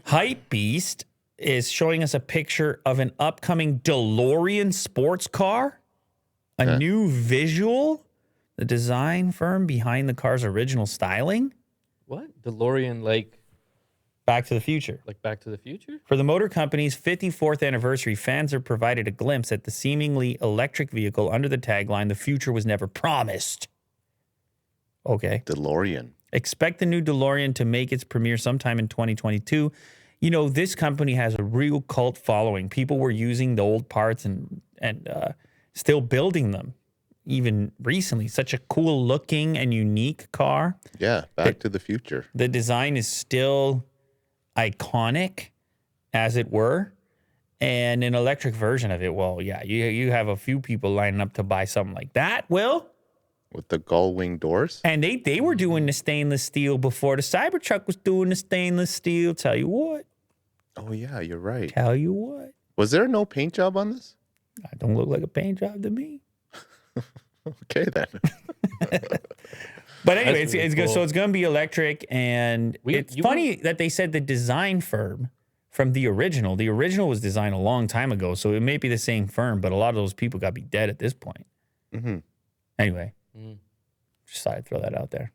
Hypebeast is showing us a picture of an upcoming DeLorean sports car, a new visual, the design firm behind the car's original styling. What? DeLorean, like Back to the Future. Like Back to the Future? For the motor company's 54th anniversary, fans are provided a glimpse at the seemingly electric vehicle under the tagline, "The future was never promised." Okay. DeLorean. Expect the new DeLorean to make its premiere sometime in 2022. You know, this company has a real cult following. People were using the old parts and still building them even recently. Such a cool looking and unique car. Yeah, Back to the Future. The design is still iconic, as it were. And an electric version of it, well, yeah, you have a few people lining up to buy something like that, Will. With the gull wing doors? And they were doing the stainless steel before the Cybertruck was doing the stainless steel. Tell you what. Oh, yeah, you're right. Tell you what. Was there no paint job on this? I don't look like a paint job to me. Okay, then. But anyway, That's really it's cool. so it's going to be electric. And it's funny that they said the design firm from the original was designed a long time ago. So it may be the same firm, but a lot of those people got to be dead at this point. Mm-hmm. Anyway, just thought I'd throw that out there.